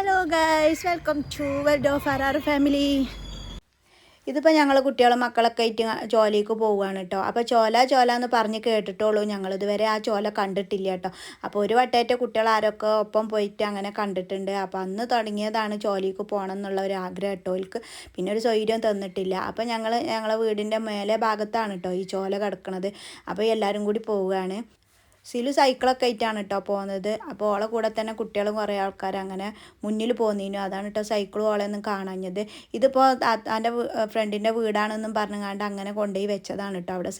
Hello guys, welcome to world of our family. ഇതിപ്പോൾ ഞങ്ങൾ കുട്ടികളും മക്കളൊക്കെ ആയിട്ട് ജോലിക്ക് പോവുകയാണ് കേട്ടോ. അപ്പോൾ ചോല എന്ന് പറഞ്ഞ് കേട്ടിട്ടുള്ളൂ, ഞങ്ങളിതുവരെ ആ ചോല കണ്ടിട്ടില്ല കേട്ടോ. അപ്പോൾ ഒരു വട്ടമായിട്ട് കുട്ടികൾ ആരൊക്കെ ഒപ്പം പോയിട്ട് അങ്ങനെ കണ്ടിട്ടുണ്ട്. അപ്പോൾ അന്ന് തുടങ്ങിയതാണ് ജോലിക്ക് പോകണം എന്നുള്ള ഒരു ആഗ്രഹം കേട്ടോ. ഓൽക്ക് പിന്നെ ഒരു സ്വൈര്യം തന്നിട്ടില്ല. അപ്പോൾ ഞങ്ങളെ വീടിൻ്റെ മേലെ ഭാഗത്താണ് കേട്ടോ ഈ ചോല കിടക്കുന്നത്. അപ്പോൾ എല്ലാവരും കൂടി പോവുകയാണ്. സിലു സൈക്കിളൊക്കെ ആയിട്ടാണ് കേട്ടോ പോകുന്നത്. അപ്പോൾ ഓളെ കൂടെ തന്നെ കുട്ടികളും കുറേ ആൾക്കാർ അങ്ങനെ മുന്നിൽ പോന്നീനു. അതാണ് കേട്ടോ സൈക്കിളും ഓളെയൊന്നും കാണാഞ്ഞത്. ഇതിപ്പോൾ എൻ്റെ ഫ്രണ്ടിൻ്റെ വീടാണെന്നും പറഞ്ഞുകൊണ്ട് അങ്ങനെ കൊണ്ടുപോയി വെച്ചതാണ് കേട്ടോ അവിടെ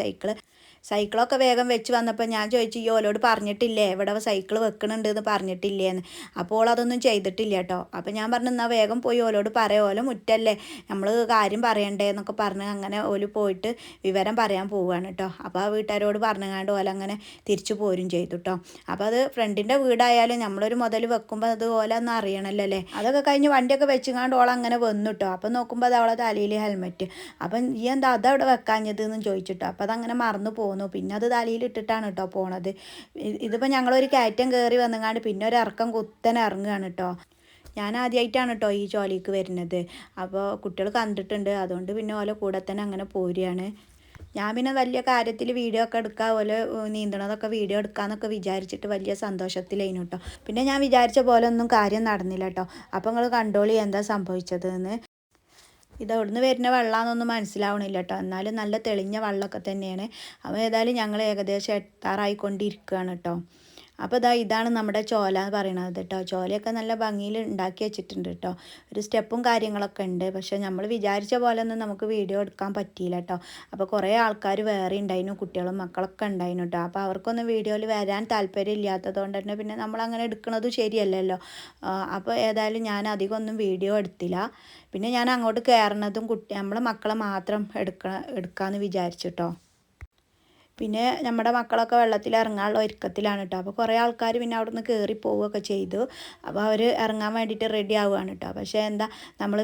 സൈക്കിളൊക്കെ വേഗം വെച്ച് വന്നപ്പോൾ ഞാൻ ചോദിച്ചു, ഈ ഓലോട് പറഞ്ഞിട്ടില്ലേ ഇവിടെ സൈക്കിൾ വെക്കണുണ്ട് എന്ന് പറഞ്ഞിട്ടില്ലേന്ന്. അപ്പോൾ അതൊന്നും ചെയ്തിട്ടില്ല കേട്ടോ. അപ്പോൾ ഞാൻ പറഞ്ഞു, എന്നാൽ വേഗം പോയി ഓലോട് പറയാം, ഓല മുറ്റല്ലേ, നമ്മൾ കാര്യം പറയണ്ടേ എന്നൊക്കെ പറഞ്ഞ് അങ്ങനെ ഓല് പോയിട്ട് വിവരം പറയാൻ പോവുകയാണ് കേട്ടോ. അപ്പോൾ ആ വീട്ടുകാരോട് പറഞ്ഞുകൊണ്ട് ഓല അങ്ങനെ തിരിച്ചു പോരും ചെയ്തു കേട്ടോ. അപ്പോൾ അത് ഫ്രണ്ടിൻ്റെ വീടായാലും നമ്മളൊരു മുതൽ വെക്കുമ്പോൾ അത് ഓല ഒന്നും അറിയണമല്ലോ അല്ലേ. അതൊക്കെ കഴിഞ്ഞ് വണ്ടിയൊക്കെ വെച്ചുകൊണ്ട് ഓൾ അങ്ങനെ വന്നു കേട്ടോ. അപ്പോൾ നോക്കുമ്പോൾ അത് അവളെ തലയിൽ ഹെൽമെറ്റ്. അപ്പം ഈ എന്താ അതവിടെ വെക്കാഞ്ഞത് എന്ന് ചോദിച്ചിട്ടോ. അപ്പോൾ അതങ്ങനെ മറന്നു പോകുന്നു. പിന്നെ അത് തലയിൽ ഇട്ടിട്ടാണ് കേട്ടോ പോണത്. ഇതിപ്പോൾ ഞങ്ങളൊരു കയറ്റം കയറി വന്നുകൊണ്ട് പിന്നെ ഒരു ഇറക്കം കുത്തനെ ഇറങ്ങുകയാണ് കേട്ടോ. ഞാൻ ആദ്യമായിട്ടാണ് കേട്ടോ ഈ ജോലിക്ക് വരുന്നത്. അപ്പോൾ കുട്ടികൾ കണ്ടിട്ടുണ്ട്, അതുകൊണ്ട് പിന്നെ ഓലെ കൂടെ തന്നെ അങ്ങനെ പോരുകയാണ്. ഞാൻ പിന്നെ വലിയ കാര്യത്തിൽ വീഡിയോ ഒക്കെ എടുക്കുക, പോലെ നീന്തണതൊക്കെ വീഡിയോ എടുക്കാമെന്നൊക്കെ വിചാരിച്ചിട്ട് വലിയ സന്തോഷത്തിലായിരുന്നു കേട്ടോ. പിന്നെ ഞാൻ വിചാരിച്ച പോലെ ഒന്നും കാര്യം നടന്നില്ല കേട്ടോ. അപ്പോൾ നിങ്ങൾ കണ്ടോളി എന്താ സംഭവിച്ചതെന്ന്. ഇത് അവിടുന്ന് വരുന്ന വെള്ളമാണെന്നൊന്നും മനസ്സിലാവണില്ല കേട്ടോ. എന്നാലും നല്ല തെളിഞ്ഞ വെള്ളമൊക്കെ തന്നെയാണ്. അപ്പോൾ ഏതായാലും ഞങ്ങൾ ഏകദേശം എത്താറായിക്കൊണ്ടിരിക്കുകയാണ് കേട്ടോ. അപ്പോൾ ഇതാണ് നമ്മുടെ ചോല എന്ന് പറയണത് കേട്ടോ. ചോലയൊക്കെ നല്ല ഭംഗിയിൽ ഉണ്ടാക്കി വെച്ചിട്ടുണ്ട് കേട്ടോ. ഒരു സ്റ്റെപ്പും കാര്യങ്ങളൊക്കെ ഉണ്ട്. പക്ഷേ നമ്മൾ വിചാരിച്ച പോലെ ഒന്നും നമുക്ക് വീഡിയോ എടുക്കാൻ പറ്റിയില്ല കേട്ടോ. അപ്പോൾ കുറേ ആൾക്കാർ വേറെ ഉണ്ടായിരുന്നു, കുട്ടികളും മക്കളൊക്കെ ഉണ്ടായിരുന്നു കേട്ടോ. അപ്പോൾ അവർക്കൊന്നും വീഡിയോയിൽ വരാൻ താല്പര്യം ഇല്ലാത്തതുകൊണ്ട് തന്നെ പിന്നെ നമ്മളങ്ങനെ എടുക്കുന്നത് ശരിയല്ലല്ലോ. അപ്പോൾ ഏതായാലും ഞാൻ അധികം ഒന്നും വീഡിയോ എടുത്തില്ല. പിന്നെ ഞാൻ അങ്ങോട്ട് കയറുന്നതും നമ്മളെ മക്കളെ മാത്രം എടുക്കാമെന്ന് വിചാരിച്ചു കേട്ടോ. പിന്നെ നമ്മുടെ മക്കളൊക്കെ വെള്ളത്തിൽ ഇറങ്ങാനുള്ള ഒരുക്കത്തിലാണ് കേട്ടോ. അപ്പോൾ കുറേ ആൾക്കാർ പിന്നെ അവിടെ നിന്ന് കയറി പോവുകയൊക്കെ ചെയ്തു. അപ്പോൾ അവർ ഇറങ്ങാൻ വേണ്ടിയിട്ട് റെഡി ആവുകയാണ് കേട്ടോ. പക്ഷേ എന്താ, നമ്മൾ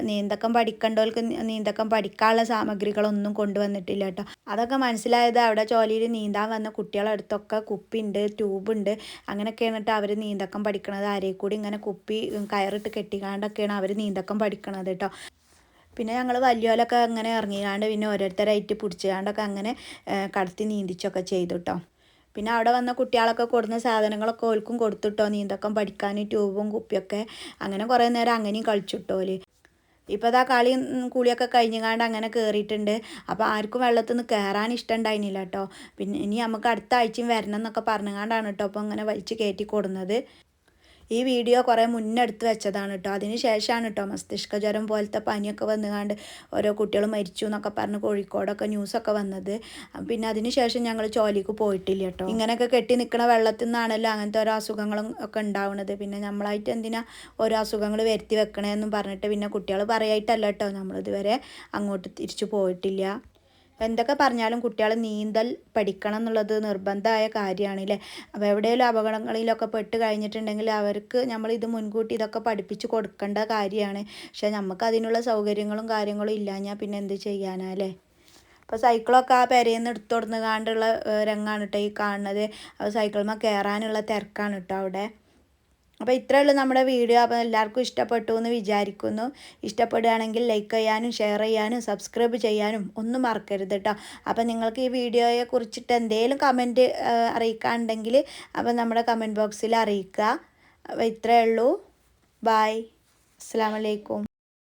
നീന്തക്കം പഠിക്കേണ്ടവർക്ക് നീന്തക്കം പഠിക്കാനുള്ള സാമഗ്രികളൊന്നും കൊണ്ടുവന്നിട്ടില്ല കേട്ടോ. അതൊക്കെ മനസ്സിലായത് അവിടെ ജോലിയിൽ നീന്താൻ വന്ന കുട്ടികളുടെ അടുത്തൊക്കെ കുപ്പിയുണ്ട്, ട്യൂബുണ്ട്, അങ്ങനെയൊക്കെയാണ് കേട്ടോ അവർ നീന്തക്കം പഠിക്കണത്. ആരെയും കൂടി ഇങ്ങനെ കുപ്പി കയറിട്ട് കെട്ടിക്കാണ്ടൊക്കെയാണ് അവർ നീന്തക്കം പഠിക്കണത് കേട്ടോ. പിന്നെ ഞങ്ങൾ വലിയോലൊക്കെ അങ്ങനെ ഇറങ്ങിയാണ്ട് പിന്നെ ഓരോരുത്തരായിട്ട് പിടിച്ചുകൊണ്ടൊക്കെ അങ്ങനെ കടത്തി നീന്തിച്ചൊക്കെ ചെയ്തു കേട്ടോ. പിന്നെ അവിടെ വന്ന കുട്ടികളൊക്കെ കൊടുന്ന സാധനങ്ങളൊക്കെ ഓൽക്കും കൊടുത്തിട്ടോ, നീന്തക്കം പഠിക്കാൻ ട്യൂബും കുപ്പിയൊക്കെ. അങ്ങനെ കുറേ നേരം അങ്ങനെയും കളിച്ചിട്ടോല്. ഇപ്പോൾ അതാ കുളിയൊക്കെ കഴിഞ്ഞുകൊണ്ട് അങ്ങനെ കയറിയിട്ടുണ്ട്. അപ്പോൾ ആർക്കും വെള്ളത്തിൽ നിന്ന് കയറാൻ ഇഷ്ടം ഉണ്ടായിരുന്നില്ല കേട്ടോ. പിന്നെ ഇനി നമുക്ക് അടുത്ത ആഴ്ചയും വരണം എന്നൊക്കെ പറഞ്ഞുകൊണ്ടാണ് കേട്ടോ അപ്പോൾ അങ്ങനെ വലിച്ച് കയറ്റി കൊടുന്നത്. ഈ വീഡിയോ കുറേ മുന്നേ എടുത്ത് വെച്ചതാണ് കേട്ടോ. അതിന് ശേഷമാണ് കേട്ടോ മസ്തിഷ്ക ജ്വരം പോലത്തെ പനിയൊക്കെ വന്നുകൊണ്ട് ഓരോ കുട്ടികൾ മരിച്ചു എന്നൊക്കെ പറഞ്ഞ് കോഴിക്കോടൊക്കെ ന്യൂസൊക്കെ വന്നത്. പിന്നെ അതിന് ശേഷം ഞങ്ങൾ ജോലിക്ക് പോയിട്ടില്ല കേട്ടോ. ഇങ്ങനെയൊക്കെ കെട്ടി നിൽക്കുന്ന വെള്ളത്തിൽ നിന്നാണല്ലോ അങ്ങനത്തെ ഓരോ അസുഖങ്ങളും ഒക്കെ ഉണ്ടാവുന്നത്. പിന്നെ നമ്മളായിട്ട് എന്തിനാ ഓരോ അസുഖങ്ങൾ വരുത്തി വെക്കണേന്നും പറഞ്ഞിട്ട് പിന്നെ കുട്ടികൾ പറയായിട്ടല്ല കേട്ടോ നമ്മളിതുവരെ അങ്ങോട്ട് തിരിച്ചു പോയിട്ടില്ല. എന്തൊക്കെ പറഞ്ഞാലും കുട്ടികൾ നീന്തൽ പഠിക്കണം എന്നുള്ളത് നിർബന്ധമായ കാര്യമാണല്ലേ. അപ്പോൾ എവിടെയെങ്കിലും അപകടങ്ങളിലൊക്കെ പെട്ട് കഴിഞ്ഞിട്ടുണ്ടെങ്കിൽ അവർക്ക് നമ്മളിത് മുൻകൂട്ടി ഇതൊക്കെ പഠിപ്പിച്ച് കൊടുക്കേണ്ട കാര്യമാണ്. പക്ഷേ നമുക്ക് അതിനുള്ള സൗകര്യങ്ങളും കാര്യങ്ങളും ഇല്ലാഞ്ഞാൽ പിന്നെ എന്ത് ചെയ്യാനല്ലേ. അപ്പോൾ സൈക്കിളൊക്കെ ആ പെരയിൽ നിന്ന് എടുത്തു കൊടുക്കാണ്ടുള്ള രംഗമാണ് കേട്ടോ ഈ കാണുന്നത്. അപ്പോൾ സൈക്കിളിന്മേൽ കയറാനുള്ള തിരക്കാണ് കേട്ടോ അവിടെ. അപ്പോൾ ഇത്രയേ ഉള്ളൂ നമ്മുടെ വീഡിയോ. അപ്പോൾ എല്ലാവർക്കും ഇഷ്ടപ്പെട്ടു എന്ന് വിചാരിക്കുന്നു. ഇഷ്ടപ്പെടുകയാണെങ്കിൽ ലൈക്ക് ചെയ്യാനും ഷെയർ ചെയ്യാനും സബ്സ്ക്രൈബ് ചെയ്യാനും ഒന്നും മറക്കരുത് കേട്ടോ. അപ്പോൾ നിങ്ങൾക്ക് ഈ വീഡിയോയെ കുറിച്ചിട്ട് എന്തെങ്കിലും കമൻറ്റ് അറിയിക്കാനുണ്ടെങ്കിൽ അപ്പോൾ നമ്മുടെ കമൻറ്റ് ബോക്സിൽ അറിയിക്കുക. അപ്പോൾ ഇത്രയേ ഉള്ളൂ. ബായ്, അസ്സലാമു അലൈക്കും.